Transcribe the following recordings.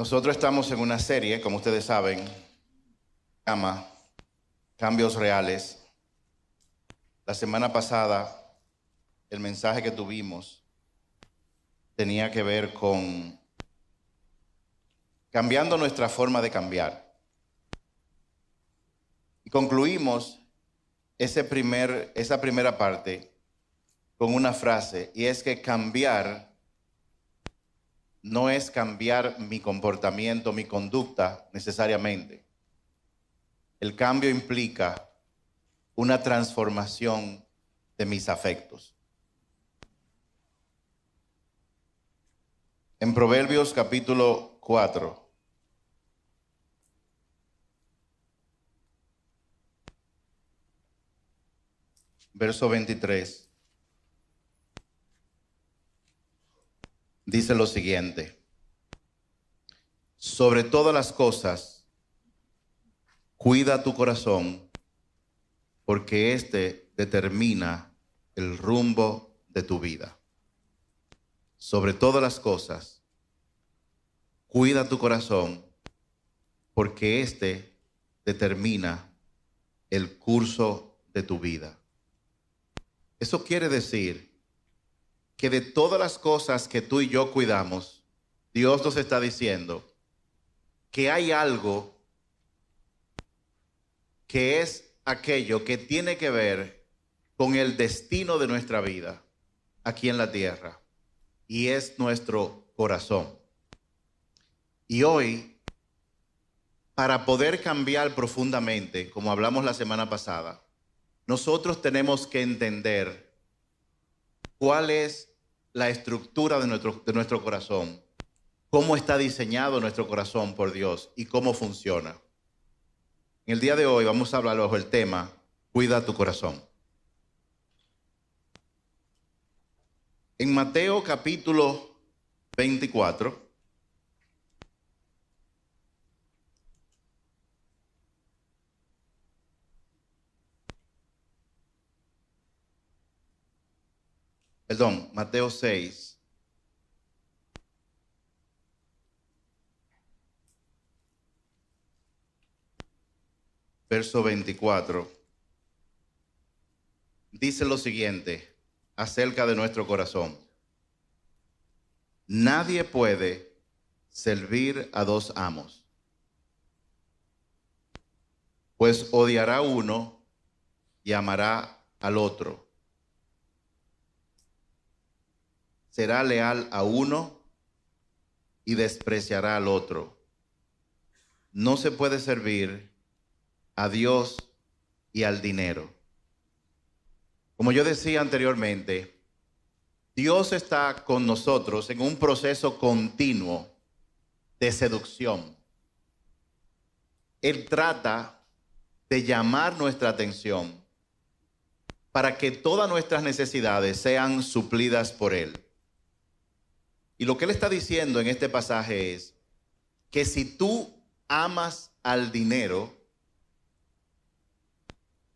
Nosotros estamos en una serie, como ustedes saben, llama Cambios Reales. La semana pasada, el mensaje que tuvimos tenía que ver con cambiando nuestra forma de cambiar. Y concluimos esa primera parte con una frase, y es que cambiar no es cambiar mi comportamiento, mi conducta necesariamente. El cambio implica una transformación de mis afectos. En Proverbios capítulo 4, verso 23, dice lo siguiente: sobre todas las cosas, cuida tu corazón, porque éste determina el rumbo de tu vida. Sobre todas las cosas, cuida tu corazón, porque éste determina el curso de tu vida. Eso quiere decir que de todas las cosas que tú y yo cuidamos, Dios nos está diciendo que hay algo que es aquello que tiene que ver con el destino de nuestra vida aquí en la tierra, y es nuestro corazón. Y hoy, para poder cambiar profundamente, como hablamos la semana pasada, nosotros tenemos que entender cuál es la estructura de nuestro corazón, cómo está diseñado nuestro corazón por Dios y cómo funciona. En el día de hoy vamos a hablar bajo el tema Cuida tu corazón. En Mateo capítulo 24, Mateo 6, verso 24, dice lo siguiente acerca de nuestro corazón: nadie puede servir a dos amos, pues odiará a uno y amará al otro. Será leal a uno y despreciará al otro. No se puede servir a Dios y al dinero. Como yo decía anteriormente, Dios está con nosotros en un proceso continuo de seducción. Él trata de llamar nuestra atención para que todas nuestras necesidades sean suplidas por Él. Y lo que Él está diciendo en este pasaje es que si tú amas al dinero,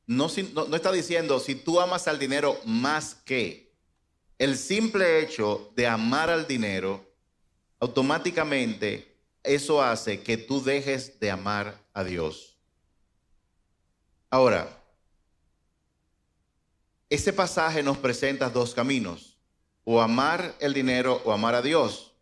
no está diciendo si tú amas al dinero más que. El simple hecho de amar al dinero, automáticamente eso hace que tú dejes de amar a Dios. Ahora, ese pasaje nos presenta dos caminos: o amar el dinero o amar a Dios.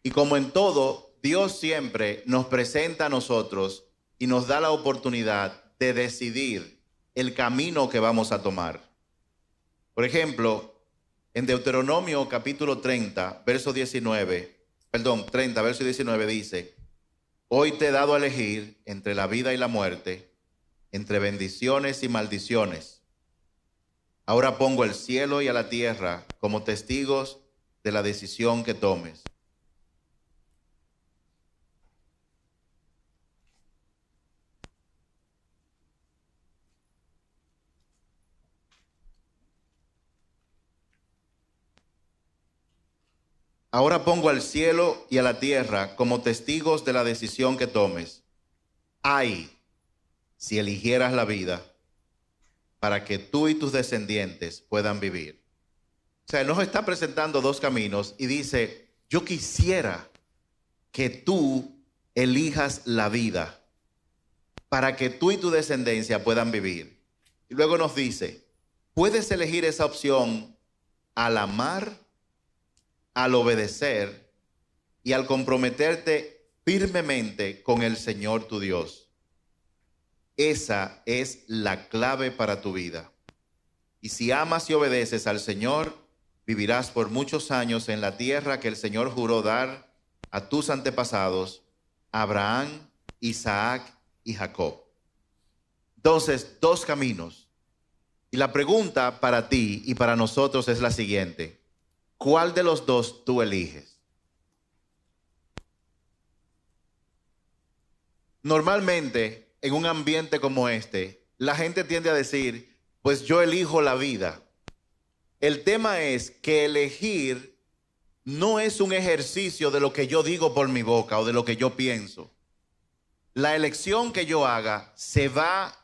Y como en todo, Dios siempre nos presenta a nosotros y nos da la oportunidad de decidir el camino que vamos a tomar. Por ejemplo, en Deuteronomio capítulo 30, verso 19 dice: hoy te he dado a elegir entre la vida y la muerte, entre bendiciones y maldiciones. Ahora pongo el cielo y a la tierra como testigos de la decisión que tomes. Ahora pongo al cielo y a la tierra como testigos de la decisión que tomes. Ay, si eligieras la vida, para que tú y tus descendientes puedan vivir. O sea, Él nos está presentando dos caminos y dice: yo quisiera que tú elijas la vida para que tú y tu descendencia puedan vivir. Y luego nos dice, puedes elegir esa opción al amar, al obedecer y al comprometerte firmemente con el Señor tu Dios. Esa es la clave para tu vida. Y si amas y obedeces al Señor, vivirás por muchos años en la tierra que el Señor juró dar a tus antepasados, Abraham, Isaac y Jacob. Entonces, dos caminos. Y la pregunta para ti y para nosotros es la siguiente: ¿cuál de los dos tú eliges? Normalmente, en un ambiente como este, la gente tiende a decir, pues yo elijo la vida. El tema es que elegir no es un ejercicio de lo que yo digo por mi boca o de lo que yo pienso. La elección que yo haga se va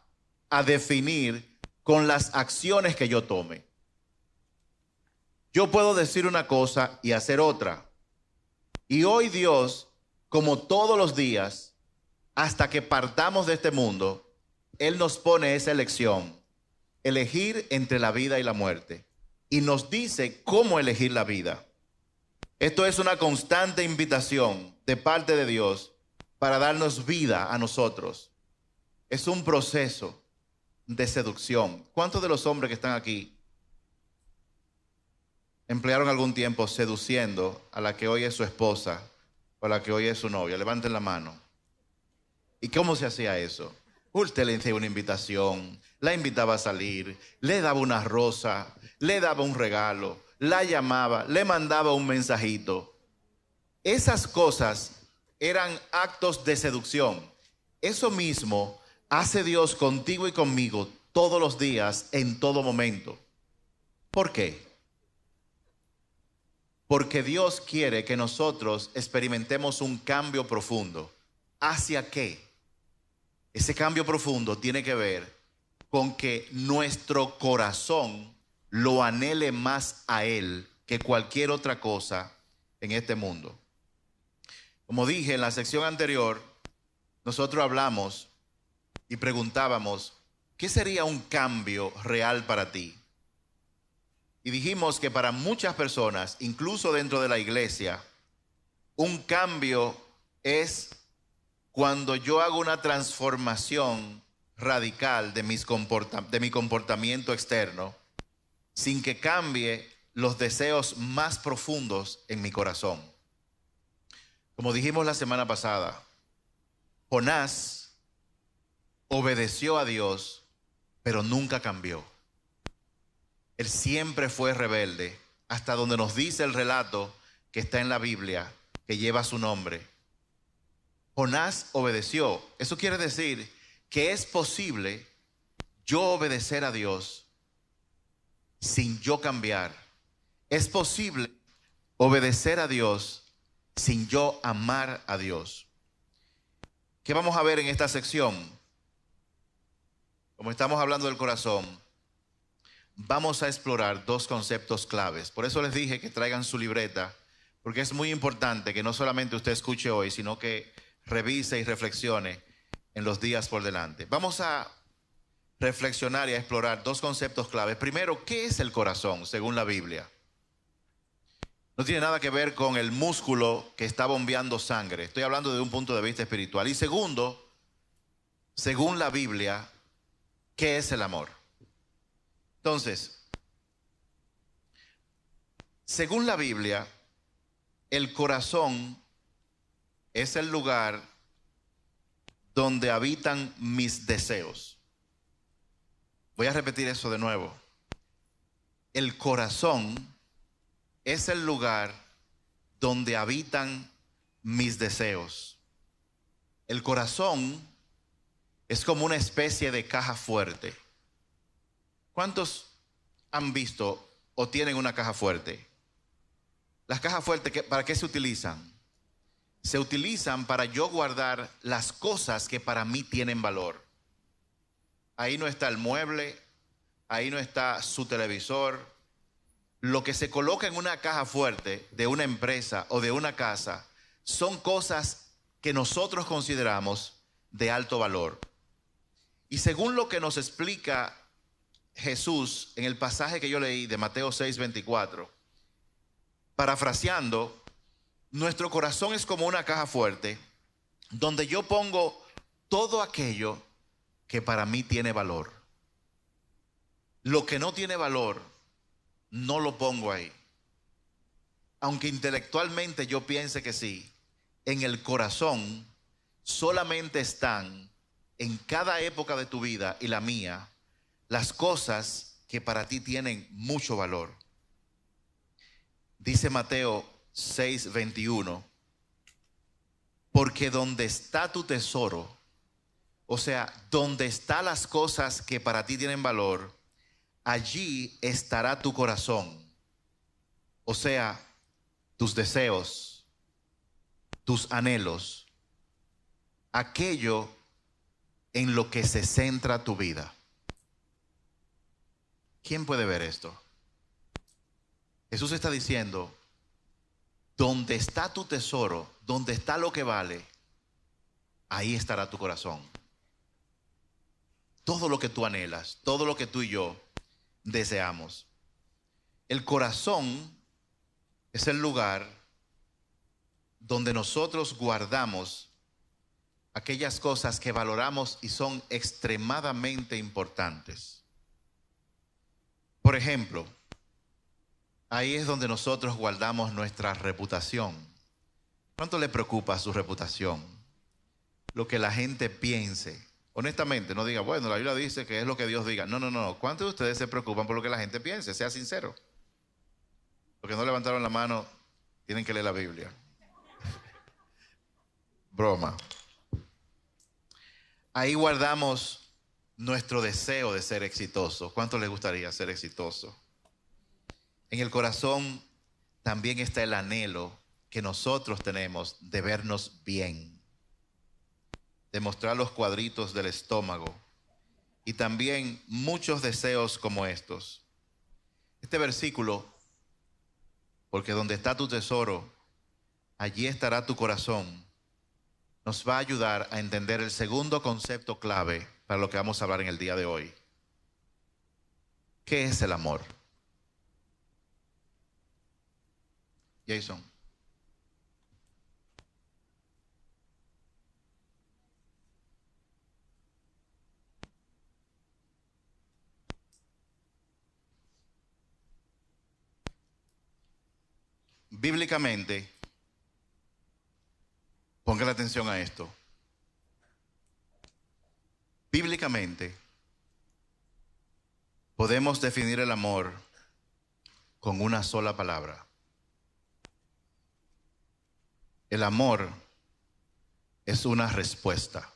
a definir con las acciones que yo tome. Yo puedo decir una cosa y hacer otra. Y hoy Dios, como todos los días, hasta que partamos de este mundo, Él nos pone esa elección: elegir entre la vida y la muerte. Y nos dice cómo elegir la vida. Esto es una constante invitación de parte de Dios para darnos vida a nosotros. Es un proceso de seducción. ¿Cuántos de los hombres que están aquí emplearon algún tiempo seduciendo a la que hoy es su esposa o a la que hoy es su novia? Levanten la mano. ¿Y cómo se hacía eso? Usted le hacía una invitación, la invitaba a salir, le daba una rosa, le daba un regalo, la llamaba, le mandaba un mensajito. Esas cosas eran actos de seducción. Eso mismo hace Dios contigo y conmigo todos los días, en todo momento. ¿Por qué? Porque Dios quiere que nosotros experimentemos un cambio profundo. ¿Hacia qué? Ese cambio profundo tiene que ver con que nuestro corazón lo anhele más a Él que cualquier otra cosa en este mundo. Como dije en la sección anterior, nosotros hablamos y preguntábamos, ¿qué sería un cambio real para ti? Y dijimos que para muchas personas, incluso dentro de la iglesia, un cambio es cuando yo hago una transformación radical de mi comportamiento externo, sin que cambie los deseos más profundos en mi corazón. Como dijimos la semana pasada, Jonás obedeció a Dios, pero nunca cambió. Él siempre fue rebelde, hasta donde nos dice el relato que está en la Biblia, que lleva su nombre. Jonás obedeció. Eso quiere decir que es posible yo obedecer a Dios sin yo cambiar. Es posible obedecer a Dios sin yo amar a Dios. ¿Qué vamos a ver en esta sección? Como estamos hablando del corazón, vamos a explorar dos conceptos claves. Por eso les dije que traigan su libreta, porque es muy importante que no solamente usted escuche hoy, sino que revise y reflexione en los días por delante. Vamos a reflexionar y a explorar dos conceptos claves. Primero, ¿qué es el corazón según la Biblia? No tiene nada que ver con el músculo que está bombeando sangre. Estoy hablando de un punto de vista espiritual. Y segundo, según la Biblia, ¿qué es el amor? Entonces, según la Biblia, el corazón es el lugar donde habitan mis deseos. Voy a repetir eso de nuevo. El corazón es el lugar donde habitan mis deseos. El corazón es como una especie de caja fuerte. ¿Cuántos han visto o tienen una caja fuerte? Las cajas fuertes, ¿para qué se utilizan? Se utilizan para yo guardar las cosas que para mí tienen valor. Ahí no está el mueble, ahí no está su televisor. Lo que se coloca en una caja fuerte de una empresa o de una casa son cosas que nosotros consideramos de alto valor. Y según lo que nos explica Jesús en el pasaje que yo leí de Mateo 6:24, parafraseando, nuestro corazón es como una caja fuerte donde yo pongo todo aquello que para mí tiene valor. Lo que no tiene valor, no lo pongo ahí. Aunque intelectualmente yo piense que sí, en el corazón solamente están en cada época de tu vida y la mía las cosas que para ti tienen mucho valor. Dice Mateo 6:21, porque donde está tu tesoro, o sea, donde están las cosas que para ti tienen valor, allí estará tu corazón. O sea, tus deseos, tus anhelos, aquello en lo que se centra tu vida. ¿Quién puede ver esto? Jesús está diciendo, donde está tu tesoro, donde está lo que vale, ahí estará tu corazón. Todo lo que tú anhelas, todo lo que tú y yo deseamos. El corazón es el lugar donde nosotros guardamos aquellas cosas que valoramos y son extremadamente importantes. Por ejemplo, ahí es donde nosotros guardamos nuestra reputación. ¿Cuánto le preocupa su reputación? Lo que la gente piense. Honestamente, no diga, bueno, la Biblia dice que es lo que Dios diga. No. ¿Cuántos de ustedes se preocupan por lo que la gente piense? Sea sincero. Los que no levantaron la mano tienen que leer la Biblia. Broma. Ahí guardamos nuestro deseo de ser exitoso. ¿Cuánto les gustaría ser exitoso? En el corazón también está el anhelo que nosotros tenemos de vernos bien, de mostrar los cuadritos del estómago y también muchos deseos como estos. Este versículo, porque donde está tu tesoro, allí estará tu corazón, nos va a ayudar a entender el segundo concepto clave para lo que vamos a hablar en el día de hoy. ¿Qué es el amor? Jason. Bíblicamente, pongan atención a esto. Bíblicamente, podemos definir el amor con una sola palabra. El amor es una respuesta.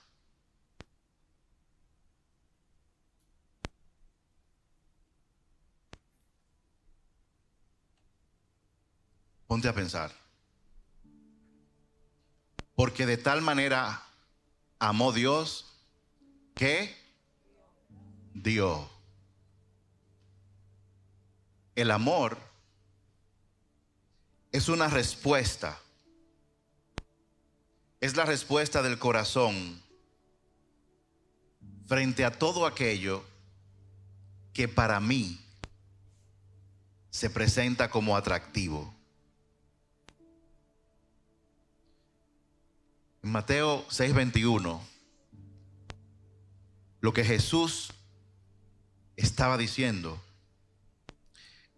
Ponte a pensar. Porque de tal manera amó Dios que dio. El amor es una respuesta. Es la respuesta del corazón frente a todo aquello que para mí se presenta como atractivo. En Mateo 6:21, lo que Jesús estaba diciendo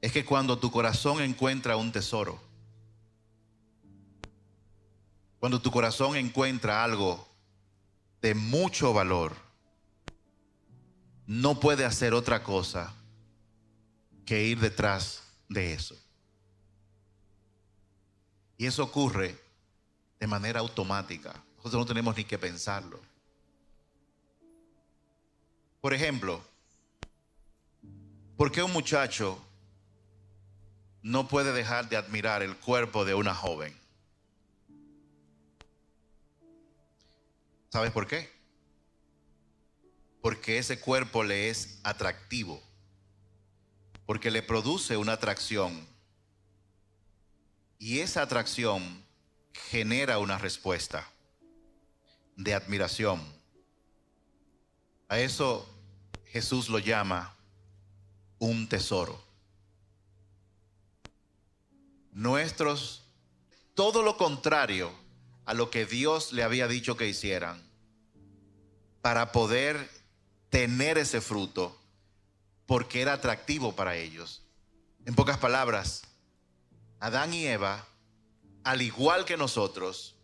es que cuando tu corazón encuentra un tesoro, cuando tu corazón encuentra algo de mucho valor, no puede hacer otra cosa que ir detrás de eso. Y eso ocurre de manera automática. Nosotros no tenemos ni que pensarlo. Por ejemplo, ¿por qué un muchacho no puede dejar de admirar el cuerpo de una joven? ¿Sabes por qué? Porque ese cuerpo le es atractivo, porque le produce una atracción, y esa atracción genera una respuesta de admiración. A eso Jesús lo llama un tesoro. Todo lo contrario a lo que Dios le había dicho que hicieran para poder tener ese fruto, porque era atractivo para ellos. En pocas palabras, Adán y Eva, al igual que nosotros,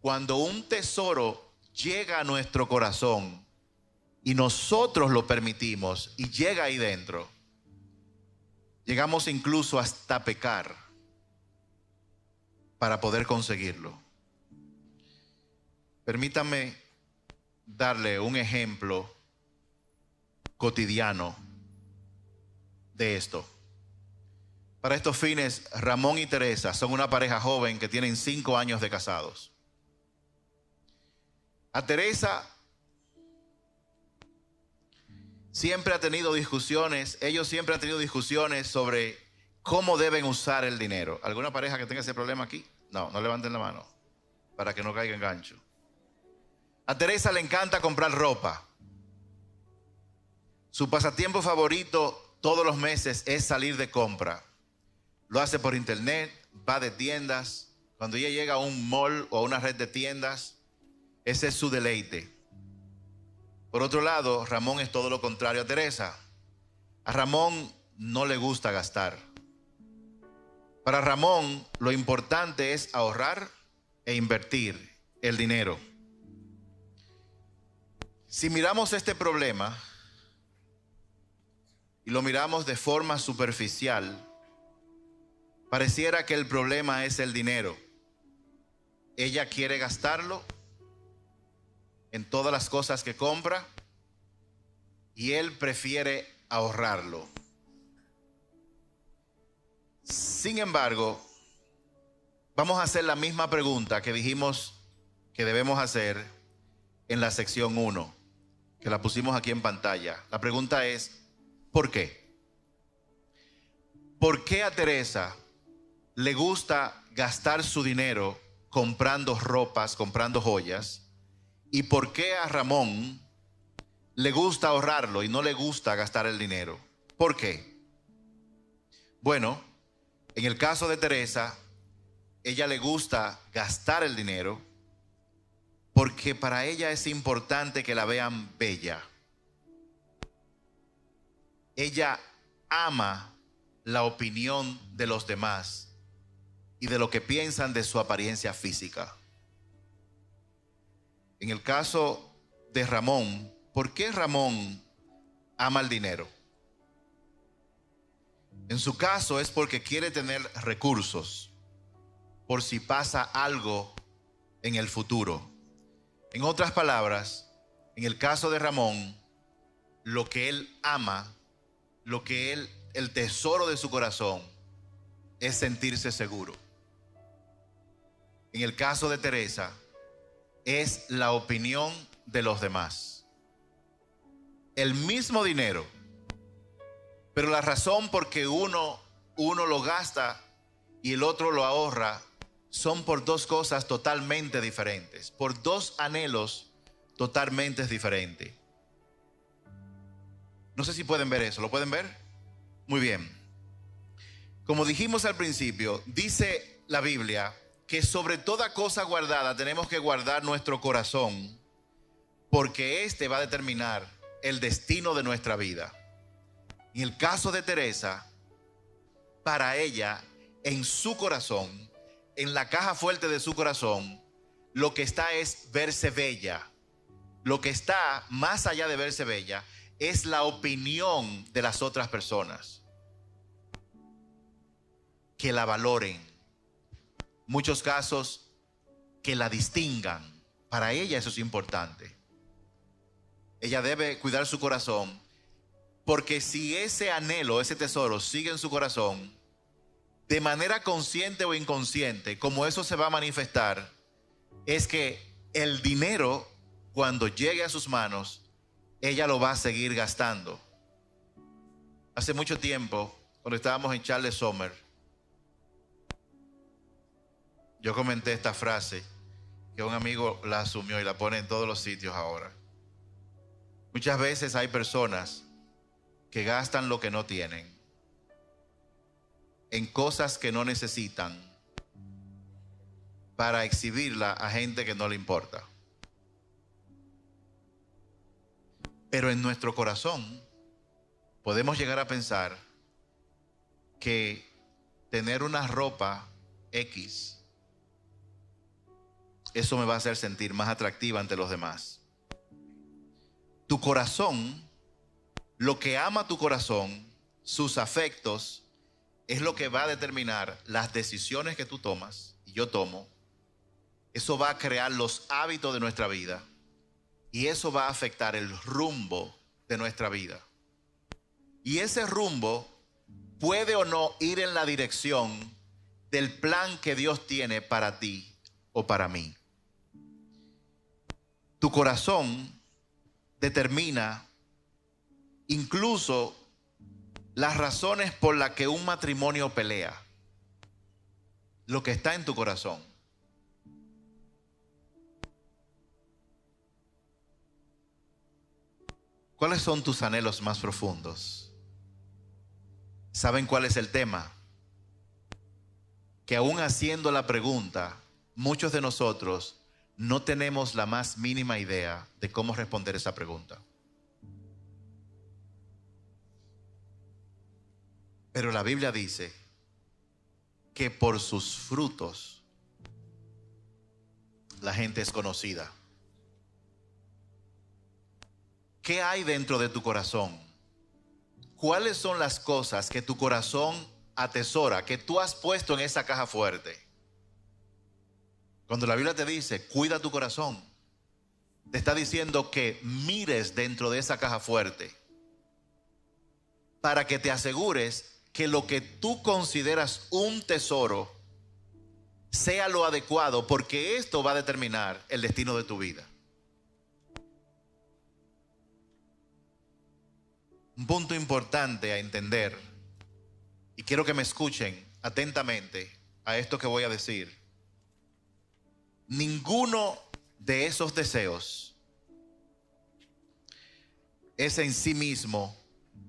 cuando un tesoro llega a nuestro corazón y nosotros lo permitimos y llega ahí dentro, llegamos incluso hasta pecar para poder conseguirlo. Permítame darle un ejemplo cotidiano de esto. Para estos fines, Ramón y Teresa son una pareja joven que tienen 5 años de casados. A Teresa siempre ha tenido discusiones, ellos siempre han tenido discusiones sobre cómo deben usar el dinero. ¿Alguna pareja que tenga ese problema aquí? No levanten la mano para que no caiga en gancho. A Teresa le encanta comprar ropa. Su pasatiempo favorito todos los meses es salir de compra. Lo hace por internet, va de tiendas. Cuando ella llega a un mall o a una red de tiendas, ese es su deleite. Por otro lado, Ramón es todo lo contrario a Teresa. A Ramón no le gusta gastar. Para Ramón, lo importante es ahorrar e invertir el dinero. Si miramos este problema y lo miramos de forma superficial, pareciera que el problema es el dinero. Ella quiere gastarlo en todas las cosas que compra y él prefiere ahorrarlo. Sin embargo, vamos a hacer la misma pregunta que dijimos que debemos hacer en la sección 1, que la pusimos aquí en pantalla. La pregunta es, ¿por qué? ¿Por qué a Teresa le gusta gastar su dinero comprando ropas, comprando joyas? ¿Y por qué a Ramón le gusta ahorrarlo y no le gusta gastar el dinero? ¿Por qué? Bueno, en el caso de Teresa, ella le gusta gastar el dinero porque para ella es importante que la vean bella. Ella ama la opinión de los demás y de lo que piensan de su apariencia física. En el caso de Ramón, ¿por qué Ramón ama el dinero? En su caso es porque quiere tener recursos por si pasa algo en el futuro. En otras palabras, en el caso de Ramón, lo que él ama, el tesoro de su corazón, es sentirse seguro. En el caso de Teresa, es la opinión de los demás. El mismo dinero, pero la razón por que uno lo gasta y el otro lo ahorra son por dos cosas totalmente diferentes, por dos anhelos totalmente diferentes. No sé si pueden ver eso, ¿lo pueden ver? Muy bien. Como dijimos al principio, dice la Biblia que sobre toda cosa guardada tenemos que guardar nuestro corazón, porque este va a determinar el destino de nuestra vida. En el caso de Teresa, para ella, en su corazón, en la caja fuerte de su corazón, lo que está es verse bella. Lo que está más allá de verse bella es la opinión de las otras personas. Que la valoren. Muchos casos, que la distingan. Para ella eso es importante. Ella debe cuidar su corazón, porque si ese anhelo, ese tesoro sigue en su corazón, de manera consciente o inconsciente, como eso se va a manifestar, es que el dinero, cuando llegue a sus manos, ella lo va a seguir gastando. Hace mucho tiempo, cuando estábamos en Charles Sommer, Yo comenté esta frase que un amigo la asumió y la pone en todos los sitios ahora. Muchas veces hay personas que gastan lo que no tienen en cosas que no necesitan para exhibirla a gente que no le importa. Pero en nuestro corazón podemos llegar a pensar que tener una ropa X, eso me va a hacer sentir más atractiva ante los demás. Tu corazón, lo que ama tu corazón, sus afectos, es lo que va a determinar las decisiones que tú tomas y yo tomo. Eso va a crear los hábitos de nuestra vida y eso va a afectar el rumbo de nuestra vida. Y ese rumbo puede o no ir en la dirección del plan que Dios tiene para ti o para mí. Tu corazón determina incluso las razones por las que un matrimonio pelea. Lo que está en tu corazón. ¿Cuáles son tus anhelos más profundos? ¿Saben cuál es el tema? Que aún haciendo la pregunta, muchos de nosotros no tenemos la más mínima idea de cómo responder esa pregunta. Pero la Biblia dice que por sus frutos la gente es conocida. ¿Qué hay dentro de tu corazón? ¿Cuáles son las cosas que tu corazón atesora, que tú has puesto en esa caja fuerte? Cuando la Biblia te dice, cuida tu corazón, te está diciendo que mires dentro de esa caja fuerte para que te asegures que lo que tú consideras un tesoro sea lo adecuado, porque esto va a determinar el destino de tu vida. Un punto importante a entender, y quiero que me escuchen atentamente a esto que voy a decir. Ninguno de esos deseos es en sí mismo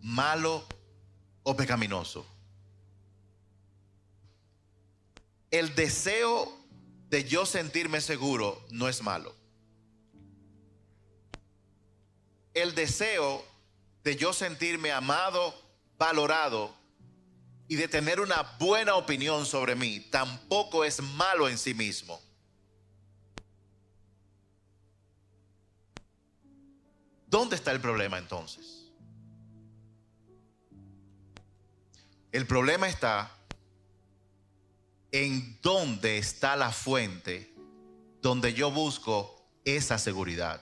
malo o pecaminoso. El deseo de yo sentirme seguro no es malo. El deseo de yo sentirme amado, valorado y de tener una buena opinión sobre mí tampoco es malo en sí mismo. ¿Dónde está el problema entonces? El problema está en dónde está la fuente donde yo busco esa seguridad.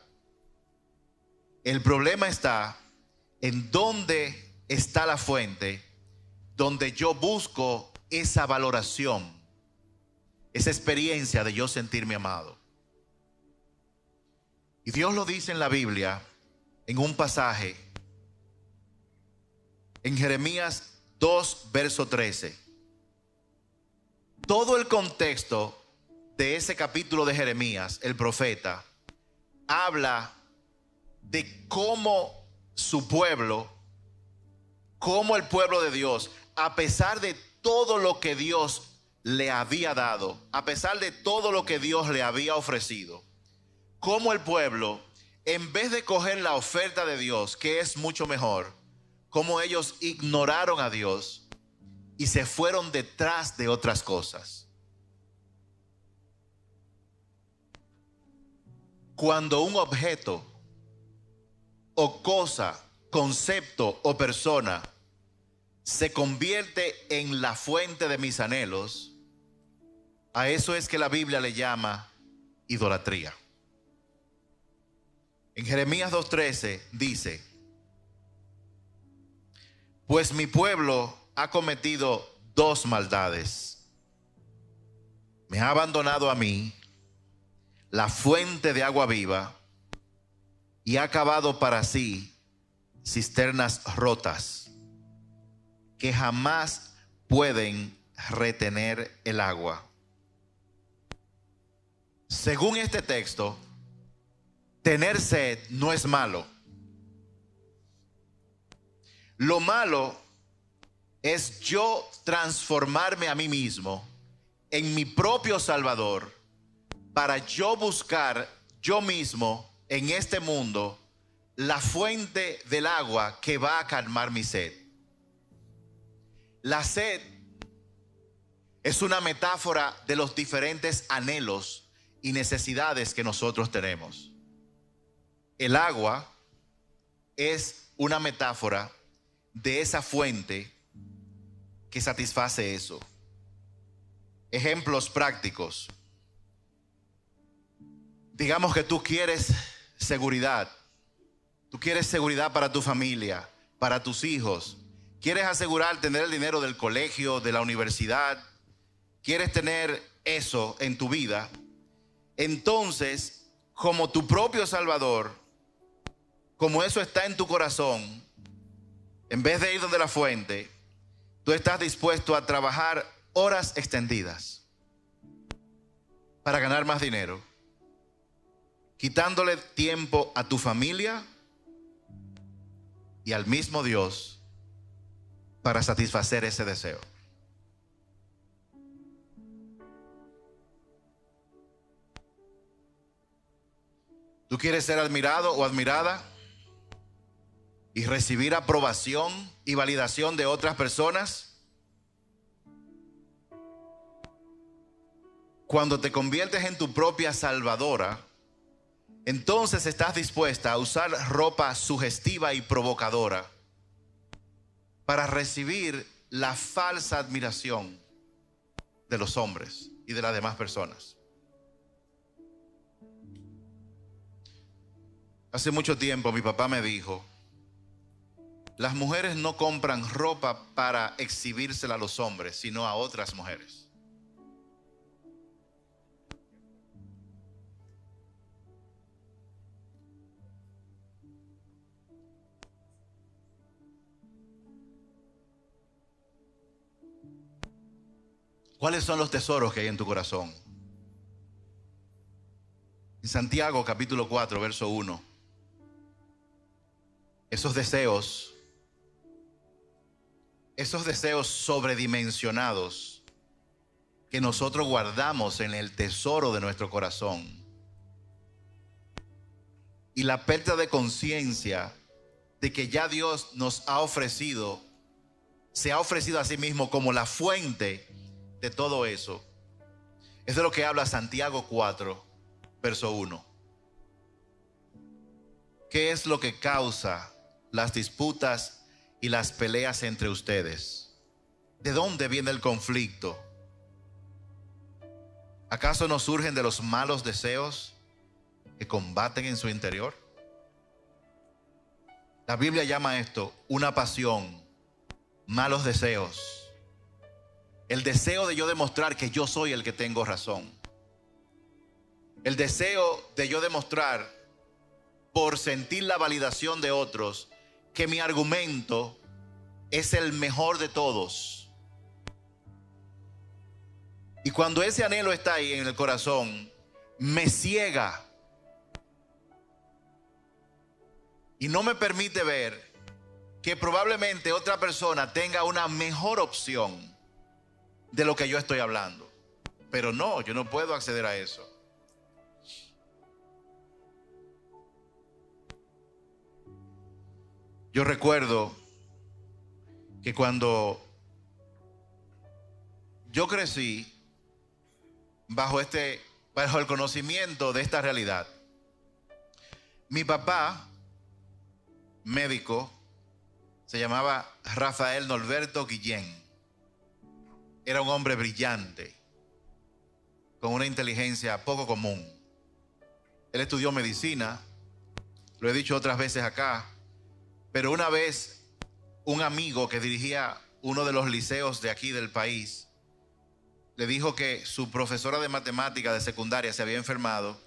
El problema está en dónde está la fuente donde yo busco esa valoración, esa experiencia de yo sentirme amado. Y Dios lo dice en la Biblia, en un pasaje, en Jeremías 2, verso 13. Todo el contexto de ese capítulo de Jeremías, el profeta, habla de cómo su pueblo, cómo el pueblo de Dios, a pesar de todo lo que Dios le había dado, a pesar de todo lo que Dios le había ofrecido, cómo el pueblo, en vez de coger la oferta de Dios, que es mucho mejor, cómo ellos ignoraron a Dios y se fueron detrás de otras cosas. Cuando un objeto o cosa, concepto o persona se convierte en la fuente de mis anhelos, a eso es que la Biblia le llama idolatría. En Jeremías 2:13 dice: pues mi pueblo ha cometido dos maldades. Me ha abandonado a mí, la fuente de agua viva, y ha cavado para sí cisternas rotas que jamás pueden retener el agua. según este texto, tener sed no es malo. Lo malo es yo transformarme a mí mismo en mi propio Salvador para yo buscar yo mismo en este mundo la fuente del agua que va a calmar mi sed. La sed es una metáfora de los diferentes anhelos y necesidades que nosotros tenemos. El agua es una metáfora de esa fuente que satisface eso. Ejemplos prácticos. Digamos que tú quieres seguridad. Tú quieres seguridad para tu familia, para tus hijos. Quieres asegurar tener el dinero del colegio, de la universidad. Quieres tener eso en tu vida. Entonces, como tu propio Salvador, como eso está en tu corazón, en vez de ir donde la fuente, tú estás dispuesto a trabajar horas extendidas para ganar más dinero, quitándole tiempo a tu familia y al mismo Dios para satisfacer ese deseo. ¿Tú quieres ser admirado o admirada y recibir aprobación y validación de otras personas? Cuando te conviertes en tu propia salvadora, entonces estás dispuesta a usar ropa sugestiva y provocadora para recibir la falsa admiración de los hombres y de las demás personas. Hace mucho tiempo mi papá me dijo: las mujeres no compran ropa para exhibírsela a los hombres, sino a otras mujeres. ¿Cuáles son los tesoros que hay en tu corazón? En Santiago capítulo 4, verso 1. Esos deseos sobredimensionados que nosotros guardamos en el tesoro de nuestro corazón, y la pérdida de conciencia de que ya Dios nos ha ofrecido, se ha ofrecido a sí mismo como la fuente de todo eso, es de lo que habla Santiago 4, verso 1. ¿Qué es lo que causa las disputas y las peleas entre ustedes? ¿De dónde viene el conflicto? ¿Acaso no surgen de los malos deseos que combaten en su interior? La Biblia llama esto una pasión, malos deseos. El deseo de yo demostrar que yo soy el que tengo razón. El deseo de yo demostrar, por sentir la validación de otros, que mi argumento es el mejor de todos. Y cuando ese anhelo está ahí en el corazón, me ciega y no me permite ver que probablemente otra persona tenga una mejor opción de lo que yo estoy hablando. Pero no, yo no puedo acceder a eso. Yo recuerdo que cuando yo crecí bajo el conocimiento de esta realidad, mi papá, médico, se llamaba Rafael Norberto Guillén. Era un hombre brillante, con una inteligencia poco común. Él estudió medicina, lo he dicho otras veces acá, pero una vez un amigo que dirigía uno de los liceos de aquí del país le dijo que su profesora de matemática de secundaria se había enfermado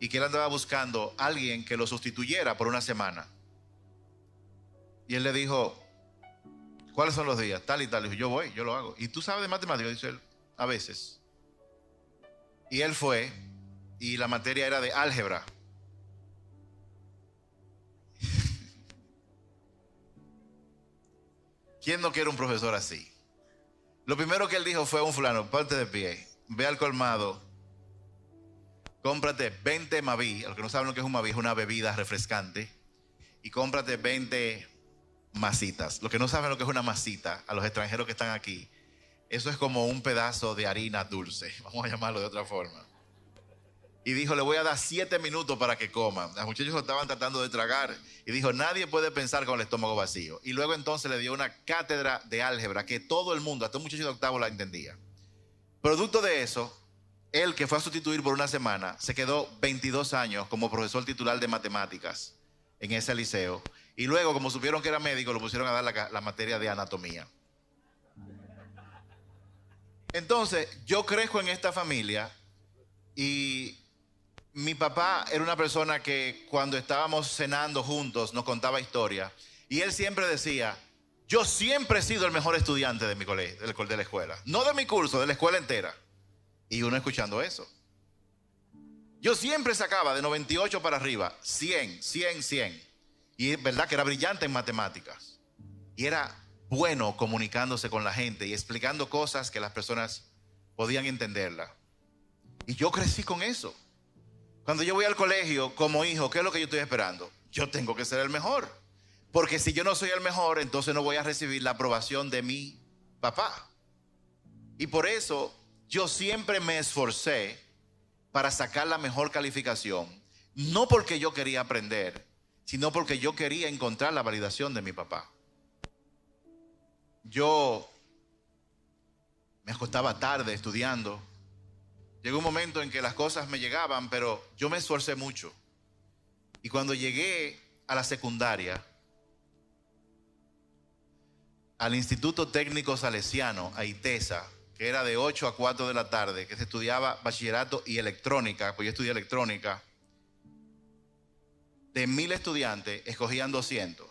y que él andaba buscando a alguien que lo sustituyera por una semana. Y él le dijo: ¿cuáles son los días? Tal y tal. Y dijo: yo voy, yo lo hago. ¿Y tú sabes de matemáticas? Dice él: a veces. Y él fue y la materia era de álgebra. ¿Quién no quiere un profesor así? Lo primero que él dijo fue a un fulano: ponte de pie, ve al colmado, cómprate 20 Maví. A los que no saben lo que es un Maví, es una bebida refrescante. Y cómprate 20 masitas. Los que no saben lo que es una masita, a los extranjeros que están aquí, eso es como un pedazo de harina dulce, vamos a llamarlo de otra forma. Y dijo: le voy a dar 7 minutos para que coman. Los muchachos estaban tratando de tragar y dijo: nadie puede pensar con el estómago vacío. Y luego entonces le dio una cátedra de álgebra que todo el mundo, hasta un muchacho de octavo, la entendía. Producto de eso, él, que fue a sustituir por una semana, se quedó 22 años como profesor titular de matemáticas en ese liceo. Y luego, como supieron que era médico, lo pusieron a dar la materia de anatomía. Entonces, yo crezco en esta familia y mi papá era una persona que cuando estábamos cenando juntos nos contaba historias. Y él siempre decía: yo siempre he sido el mejor estudiante de mi colegio, de la escuela. No de mi curso, de la escuela entera. Y uno escuchando eso. Yo siempre sacaba de 98 para arriba, 100, 100, 100. Y es verdad que era brillante en matemáticas. Y era bueno comunicándose con la gente y explicando cosas que las personas podían entenderla. Y yo crecí con eso. Cuando yo voy al colegio como hijo, ¿qué es lo que yo estoy esperando? Yo tengo que ser el mejor. Porque si yo no soy el mejor, entonces no voy a recibir la aprobación de mi papá. Y por eso yo siempre me esforcé para sacar la mejor calificación. No porque yo quería aprender, sino porque yo quería encontrar la validación de mi papá. Yo me acostaba tarde estudiando. Llegó un momento en que las cosas me llegaban, pero yo me esforcé mucho. Y cuando llegué a la secundaria, al Instituto Técnico Salesiano, a ITESA, que era de 8 a 4 de la tarde, que se estudiaba bachillerato y electrónica, pues yo estudié electrónica, de 1000 estudiantes escogían 200.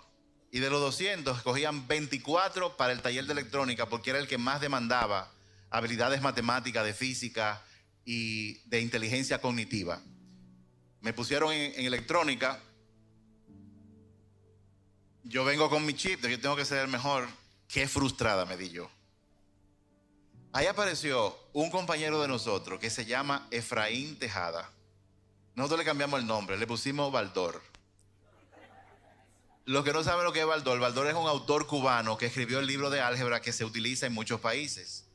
Y de los 200 escogían 24 para el taller de electrónica, porque era el que más demandaba habilidades matemáticas, de física y de inteligencia cognitiva. Me pusieron en electrónica. Yo vengo con mi chip de que yo tengo que ser el mejor. Qué frustrada me di yo. Ahí apareció un compañero de nosotros que se llama Efraín Tejada. Nosotros le cambiamos el nombre, le pusimos Baldor. Los que no saben lo que es Baldor es un autor cubano que escribió el libro de álgebra que se utiliza en muchos países.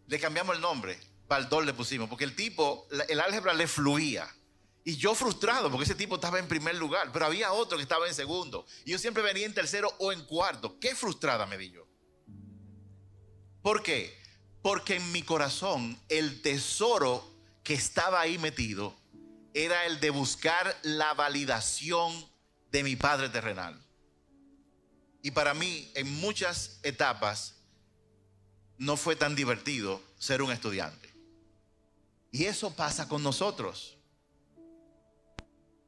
Le cambiamos el nombre, Baldor le pusimos, porque el tipo, el álgebra le fluía. Y yo frustrado, porque ese tipo estaba en primer lugar, pero había otro que estaba en segundo. Y yo siempre venía en tercero o en cuarto. Qué frustrada me di yo. ¿Por qué? Porque en mi corazón el tesoro que estaba ahí metido era el de buscar la validación de mi padre terrenal. Y para mí, en muchas etapas, no fue tan divertido ser un estudiante. Y eso pasa con nosotros.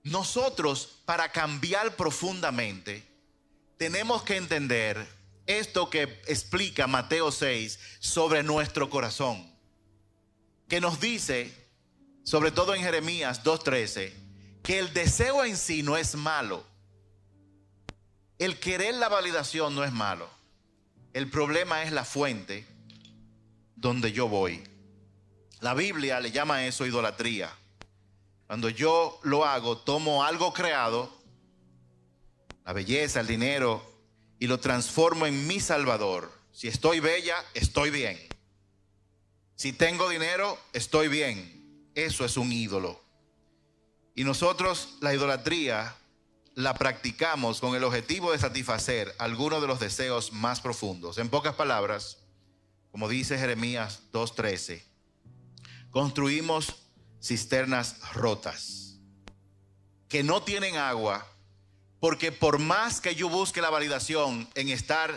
Nosotros, para cambiar profundamente, tenemos que entender esto que explica Mateo 6 sobre nuestro corazón, que nos dice, sobre todo en Jeremías 2:13, que el deseo en sí no es malo. El querer la validación no es malo. El problema es la fuente donde yo voy. La Biblia le llama a eso idolatría. Cuando yo lo hago, tomo algo creado, la belleza, el dinero, y lo transformo en mi salvador. Si estoy bella, estoy bien. Si tengo dinero, estoy bien. Eso es un ídolo. Y nosotros la idolatría la practicamos con el objetivo de satisfacer algunos de los deseos más profundos. En pocas palabras, como dice Jeremías 2:13, construimos cisternas rotas que no tienen agua, porque por más que yo busque la validación en estar,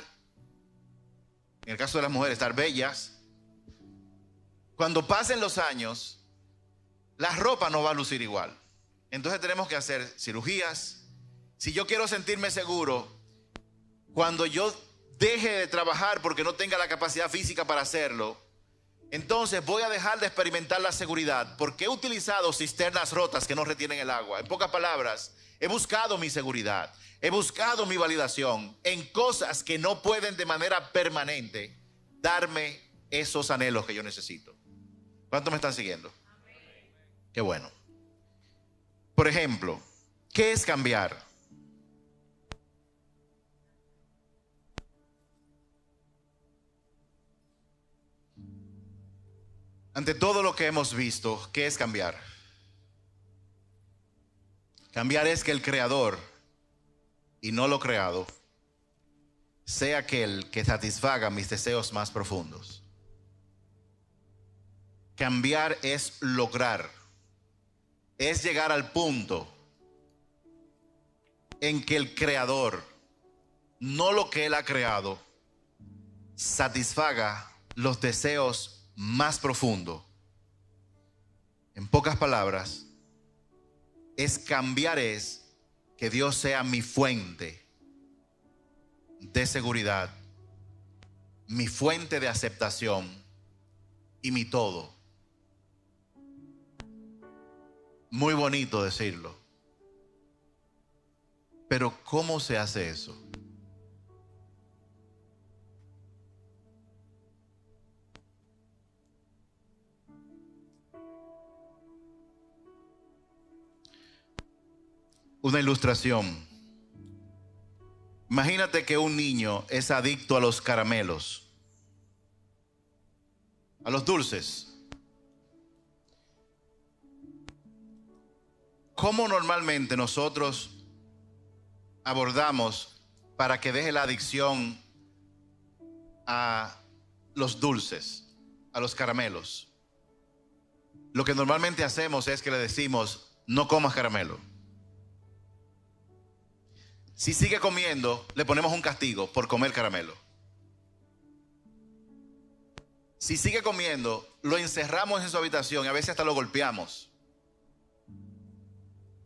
en el caso de las mujeres, estar bellas, cuando pasen los años, la ropa no va a lucir igual. Entonces tenemos que hacer cirugías. Si yo quiero sentirme seguro, cuando yo deje de trabajar porque no tenga la capacidad física para hacerlo, Entonces voy a dejar de experimentar la seguridad porque he utilizado cisternas rotas que no retienen el agua. En pocas palabras, he buscado mi seguridad, he buscado mi validación en cosas que no pueden de manera permanente darme esos anhelos que yo necesito. ¿Cuántos me están siguiendo? Qué bueno. Por ejemplo, ¿qué es cambiar? Ante todo lo que hemos visto, ¿qué es cambiar? Cambiar es que el creador y no lo creado sea aquel que satisfaga mis deseos más profundos. Cambiar es lograr, es llegar al punto en que el creador, no lo que él ha creado, satisfaga los deseos más profundos. En pocas palabras, es cambiar, es que Dios sea mi fuente de seguridad, mi fuente de aceptación y mi todo. Muy bonito decirlo, pero ¿cómo se hace eso? Una ilustración. Imagínate que un niño es adicto a los caramelos, a los dulces. ¿Cómo normalmente nosotros abordamos para que deje la adicción a los dulces, a los caramelos? Lo que normalmente hacemos es que le decimos, no comas caramelo. Si sigue comiendo, le ponemos un castigo por comer caramelo. Si sigue comiendo, lo encerramos en su habitación y a veces hasta lo golpeamos.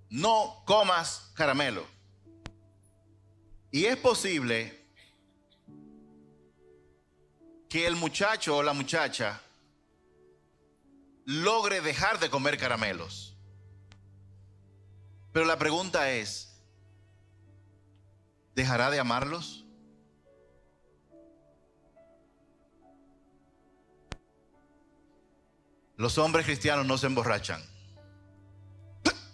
No comas caramelo. Y es posible que el muchacho o la muchacha logre dejar de comer caramelos. Pero la pregunta es, ¿dejará de amarlos? Los hombres cristianos no se emborrachan.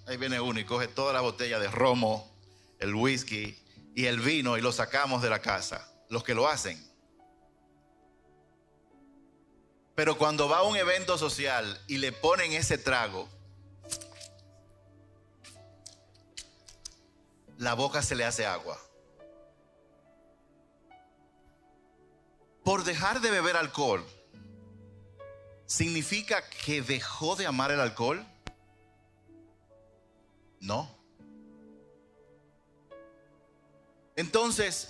Ahí viene uno y coge toda la botella de romo, el whisky y el vino y lo sacamos de la casa. Los que lo hacen. Pero cuando va a un evento social y le ponen ese trago, la boca se le hace agua. Por dejar de beber alcohol, ¿significa que dejó de amar el alcohol? No. Entonces,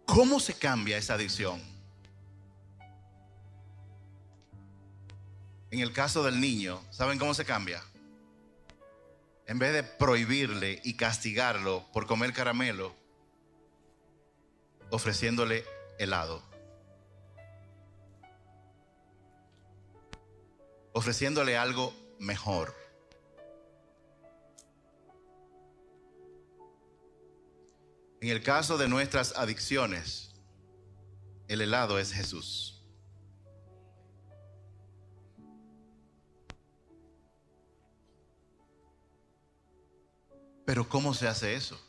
¿cómo se cambia esa adicción? En el caso del niño, ¿saben cómo se cambia? En vez de prohibirle y castigarlo por comer caramelo, ofreciéndole helado, ofreciéndole algo mejor. En el caso de nuestras adicciones, el helado es Jesús. Pero ¿cómo se hace eso?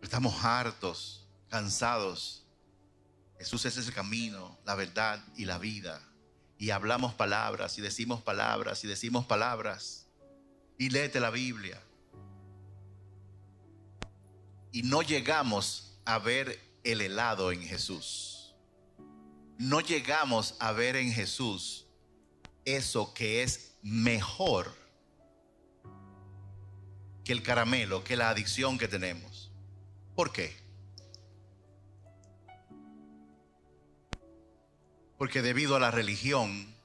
Estamos hartos, cansados. Jesús es ese camino, la verdad y la vida. Y hablamos palabras y decimos palabras y decimos palabras. Y léete la Biblia. Y no llegamos a ver el helado en Jesús. No llegamos a ver en Jesús eso que es mejor que el caramelo, que la adicción que tenemos. ¿Por qué? Porque debido a la religión,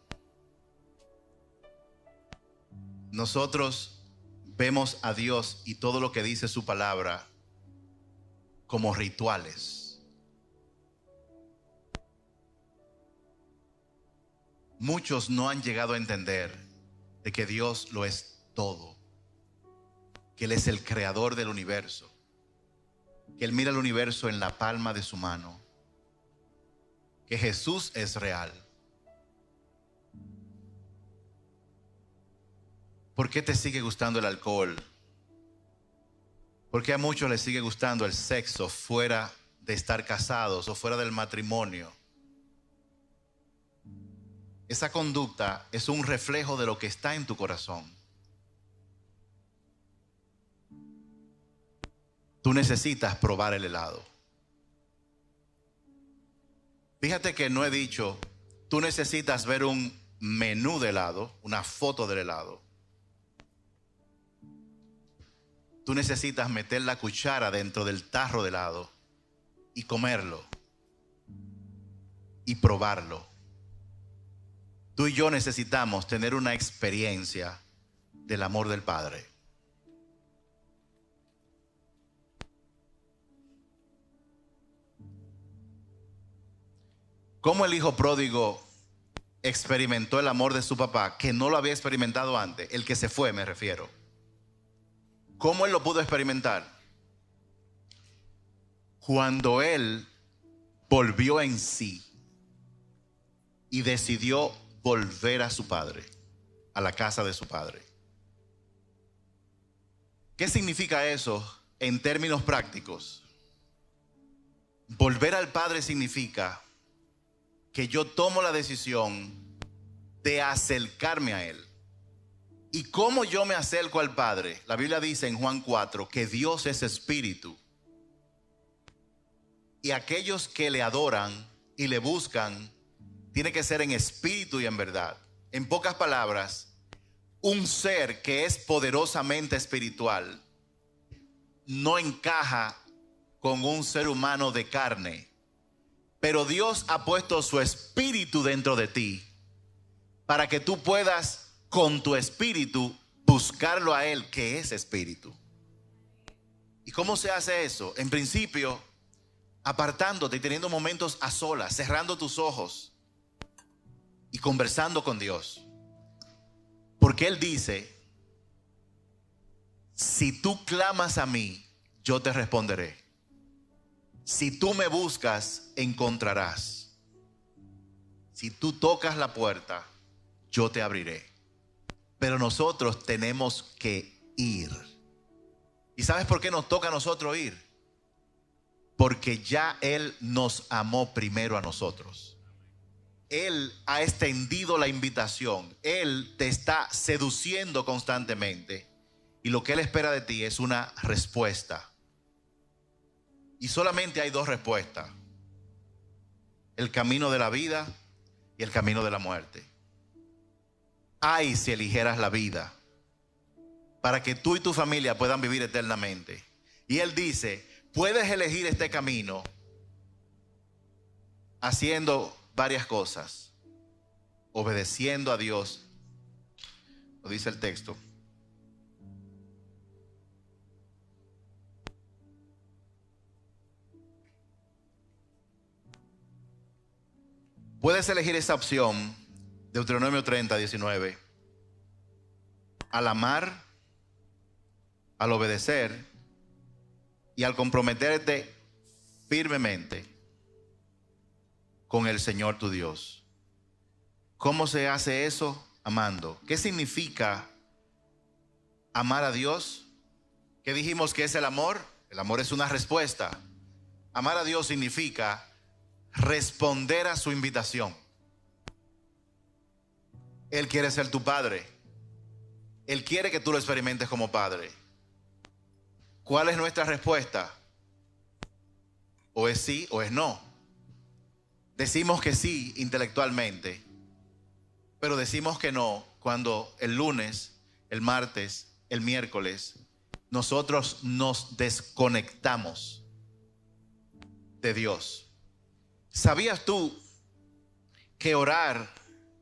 nosotros vemos a Dios y todo lo que dice su palabra como rituales. muchos no han llegado a entender de que Dios lo es todo, que Él es el creador del universo, que Él mira el universo en la palma de su mano, que Jesús es real. ¿Por qué te sigue gustando el alcohol? ¿Por qué a muchos les sigue gustando el sexo fuera de estar casados o fuera del matrimonio? Esa conducta es un reflejo de lo que está en tu corazón. Tú necesitas probar el helado. Fíjate que no he dicho, tú necesitas ver un menú de helado, una foto del helado. Tú necesitas meter la cuchara dentro del tarro de helado y comerlo y probarlo. Tú y yo necesitamos tener una experiencia del amor del Padre. ¿Cómo el hijo pródigo experimentó el amor de su papá que no lo había experimentado antes? El que se fue, me refiero. ¿Cómo él lo pudo experimentar? Cuando él volvió en sí y decidió volver a su padre, a la casa de su padre. ¿Qué significa eso en términos prácticos? Volver al Padre significa que yo tomo la decisión de acercarme a Él. ¿Y cómo yo me acerco al Padre? La Biblia dice en Juan 4 que Dios es espíritu. Y aquellos que le adoran y le buscan, tiene que ser en espíritu y en verdad. En pocas palabras, un ser que es poderosamente espiritual no encaja con un ser humano de carne. Pero Dios ha puesto su espíritu dentro de ti para que tú puedas con tu espíritu buscarlo a Él, que es espíritu. ¿Y cómo se hace eso? En principio, apartándote y teniendo momentos a solas, cerrando tus ojos y conversando con Dios. Porque Él dice, si tú clamas a mí, yo te responderé. Si tú me buscas, encontrarás. Si tú tocas la puerta, yo te abriré. Pero nosotros tenemos que ir. ¿Y sabes por qué nos toca a nosotros ir? Porque ya Él nos amó primero a nosotros. Él ha extendido la invitación. Él te está seduciendo constantemente. Y lo que Él espera de ti es una respuesta. Y solamente hay dos respuestas: el camino de la vida y el camino de la muerte. Ay, si eligieras la vida para que tú y tu familia puedan vivir eternamente. Y Él dice, puedes elegir este camino haciendo varias cosas, obedeciendo a Dios. Lo dice el texto. Puedes elegir esa opción, Deuteronomio 30, 19. Al amar, al obedecer y al comprometerte firmemente con el Señor tu Dios. ¿Cómo se hace eso? Amando. ¿Qué significa amar a Dios? ¿Qué dijimos que es el amor? El amor es una respuesta. Amar a Dios significa responder a su invitación. Él quiere ser tu padre. Él quiere que tú lo experimentes como padre. ¿Cuál es nuestra respuesta? O es sí o es no. Decimos que sí intelectualmente, pero decimos que no cuando el lunes, el martes, el miércoles nosotros nos desconectamos de Dios. ¿Sabías tú que orar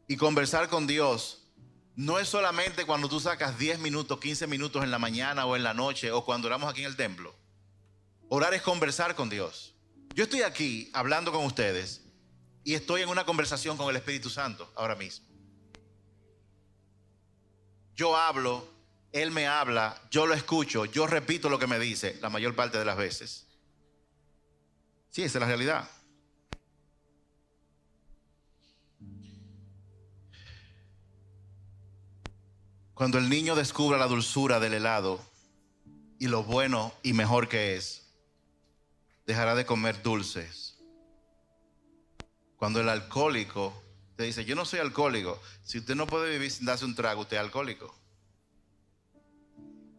y conversar con Dios no es solamente cuando tú sacas 10 minutos, 15 minutos en la mañana o en la noche o cuando oramos aquí en el templo? Orar es conversar con Dios. Yo estoy aquí hablando con ustedes y estoy en una conversación con el Espíritu Santo ahora mismo. Yo hablo, él me habla, yo lo escucho, yo repito lo que me dice la mayor parte de las veces. Sí, esa es la realidad. Cuando el niño descubra la dulzura del helado y lo bueno y mejor que es, dejará de comer dulces. Cuando el alcohólico te dice, yo no soy alcohólico, si usted no puede vivir sin darse un trago, usted es alcohólico.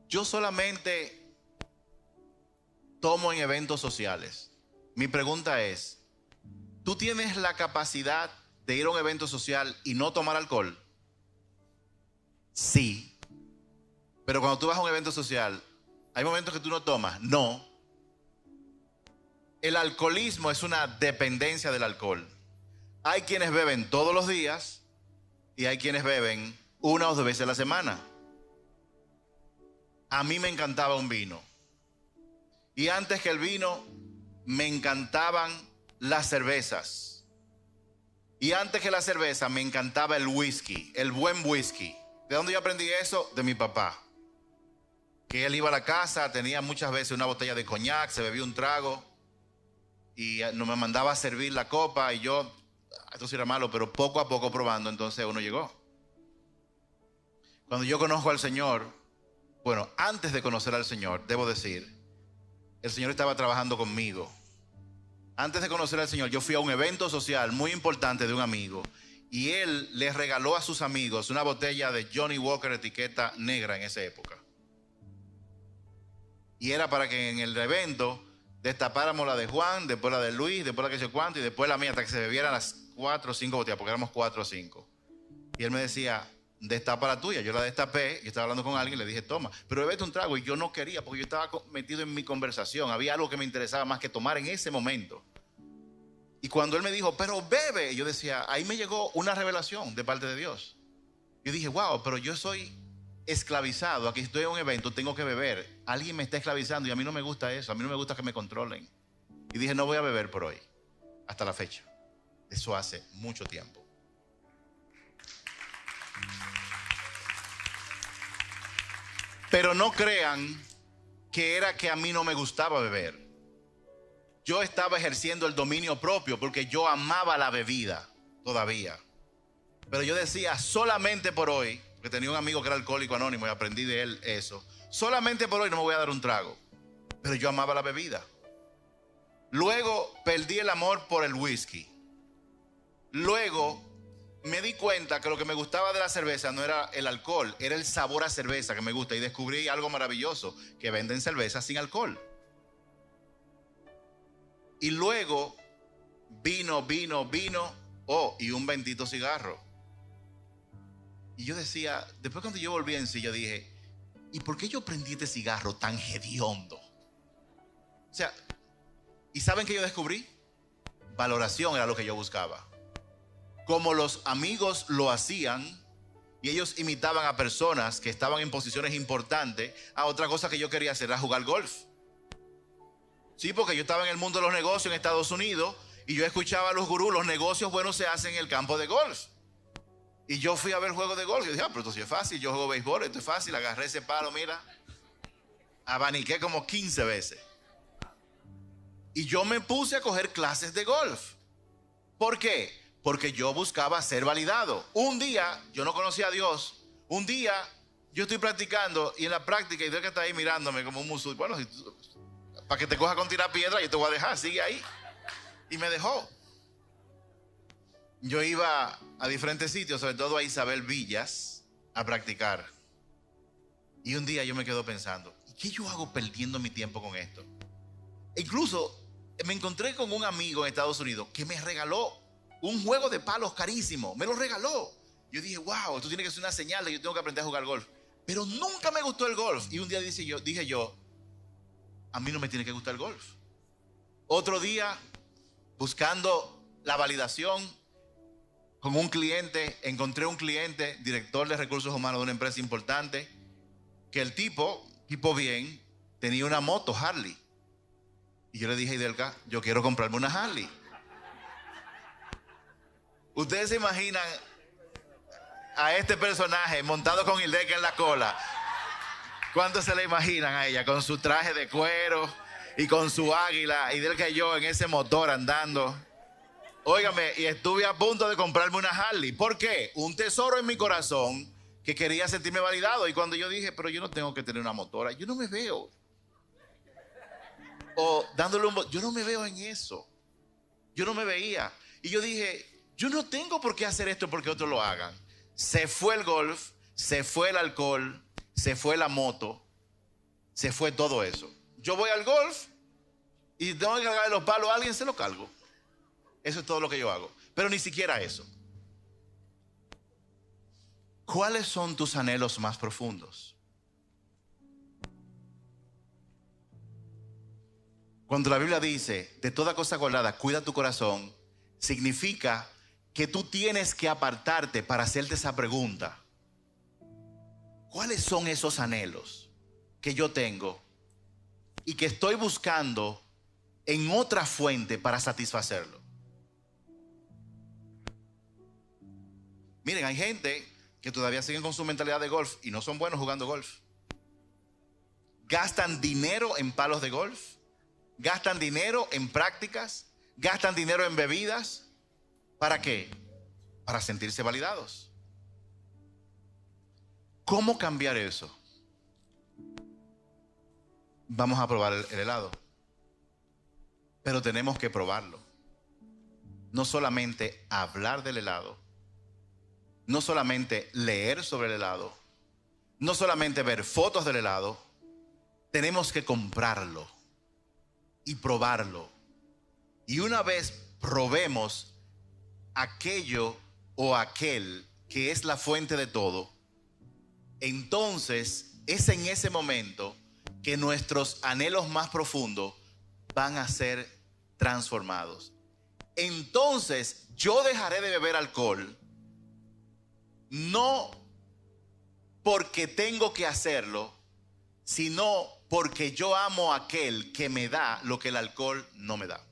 Yo solamente tomo en eventos sociales. Mi pregunta es, ¿tú tienes la capacidad de ir a un evento social y no tomar alcohol? Sí. Pero cuando tú vas a un evento social, ¿hay momentos que tú no tomas? No. El alcoholismo es una dependencia del alcohol. Hay quienes beben todos los días y hay quienes beben una o dos veces a la semana. A mí me encantaba un vino. Y antes que el vino, me encantaban las cervezas. Y antes que la cerveza, me encantaba el whisky, el buen whisky. ¿De dónde yo aprendí eso? De mi papá. Que él iba a la casa, tenía muchas veces una botella de coñac, se bebía un trago y no me mandaba a servir la copa y yo, esto sí era malo, pero poco a poco probando, entonces uno llegó. Cuando yo conozco al Señor, bueno, antes de conocer al Señor, debo decir, el Señor estaba trabajando conmigo. Antes de conocer al Señor, yo fui a un evento social muy importante de un amigo y él le regaló a sus amigos una botella de Johnny Walker etiqueta negra en esa época. Y era para que en el evento destapáramos la de Juan, después la de Luis, después la que sé cuánto y después la mía hasta que se bebieran las 4 o 5 botellas, porque éramos 4 o 5. Y él me decía, destapa la tuya. Yo la destapé, yo estaba hablando con alguien y le dije, toma, pero bebete un trago. Y yo no quería porque yo estaba metido en mi conversación. Había algo que me interesaba más que tomar en ese momento. Y cuando él me dijo, pero bebe, yo decía, ahí me llegó una revelación de parte de Dios. Yo dije, wow, pero yo soy esclavizado. Aquí estoy en un evento, tengo que beber. Alguien me está esclavizando y a mí no me gusta eso. A mí no me gusta que me controlen. Y dije, no voy a beber por hoy. Hasta la fecha. Eso hace mucho tiempo. Pero no crean que era que a mí no me gustaba beber. Yo estaba ejerciendo el dominio propio porque yo amaba la bebida todavía. Pero yo decía, solamente por hoy, porque tenía un amigo que era alcohólico anónimo y aprendí de él eso, solamente por hoy no me voy a dar un trago. Pero yo amaba la bebida. Luego perdí el amor por el whisky. Luego me di cuenta que lo que me gustaba de la cerveza no era el alcohol, era el sabor a cerveza que me gusta. Y descubrí algo maravilloso, que venden cerveza sin alcohol. Y luego vino, y un bendito cigarro. Y yo decía, después cuando yo volví en sí, yo dije, ¿y por qué yo prendí este cigarro tan hediondo? O sea, ¿y saben qué yo descubrí? Valoración era lo que yo buscaba. Como los amigos lo hacían y ellos imitaban a personas que estaban en posiciones importantes, a otra cosa que yo quería hacer era jugar golf. Sí, porque yo estaba en el mundo de los negocios en Estados Unidos y yo escuchaba a los gurús, los negocios buenos se hacen en el campo de golf. Y yo fui a ver juegos de golf y dije, pero esto sí es fácil, yo juego béisbol, esto es fácil, agarré ese palo, mira, abaniqué como 15 veces. Y yo me puse a coger clases de golf. ¿Por qué? Porque yo buscaba ser validado. Un día, yo no conocía a Dios, un día yo estoy practicando y en la práctica, y Dios que está ahí mirándome como un musulmán, bueno, si tú, para que te coja con tirar piedra, yo te voy a dejar, sigue ahí. Y me dejó. Yo iba a diferentes sitios, sobre todo a Isabel Villas, a practicar. Y un día yo me quedo pensando, ¿y qué yo hago perdiendo mi tiempo con esto? E incluso me encontré con un amigo en Estados Unidos que me regaló un juego de palos carísimo. Me lo regaló. Yo dije, wow, esto tiene que ser una señal de que yo tengo que aprender a jugar golf. Pero nunca me gustó el golf. Y un día dije yo, a mí no me tiene que gustar el golf. Otro día, buscando la validación con un cliente, encontré un cliente, director de recursos humanos de una empresa importante, que el tipo bien, tenía una moto Harley. Y yo le dije a Idelka, yo quiero comprarme una Harley. Ustedes se imaginan a este personaje montado con Hildeca en la cola. ¿Cuántos se le imaginan a ella con su traje de cuero y con su águila y del que yo en ese motor andando? Óigame, y estuve a punto de comprarme una Harley. ¿Por qué? Un tesoro en mi corazón que quería sentirme validado. Y cuando yo dije, pero yo no tengo que tener una motora, yo no me veo. O dándole yo no me veo en eso. Yo no me veía. Y yo dije, yo no tengo por qué hacer esto porque otros lo hagan. Se fue el golf, se fue el alcohol, se fue la moto, se fue todo eso. Yo voy al golf y tengo que cargar los palos a alguien, se lo cargo. Eso es todo lo que yo hago. Pero ni siquiera eso. ¿Cuáles son tus anhelos más profundos? Cuando la Biblia dice, de toda cosa guardada, cuida tu corazón, significa que tú tienes que apartarte para hacerte esa pregunta. ¿Cuáles son esos anhelos que yo tengo y que estoy buscando en otra fuente para satisfacerlo? Miren, hay gente que todavía siguen con su mentalidad de golf y no son buenos jugando golf. Gastan dinero en palos de golf, gastan dinero en prácticas, gastan dinero en bebidas. ¿Para qué? Para sentirse validados. ¿Cómo cambiar eso? Vamos a probar el helado. Pero tenemos que probarlo. No solamente hablar del helado, no solamente leer sobre el helado, no solamente ver fotos del helado, tenemos que comprarlo y probarlo. Y una vez probemos aquello o aquel que es la fuente de todo, entonces es en ese momento que nuestros anhelos más profundos van a ser transformados. Entonces yo dejaré de beber alcohol, no porque tengo que hacerlo, sino porque yo amo a aquel que me da lo que el alcohol no me da.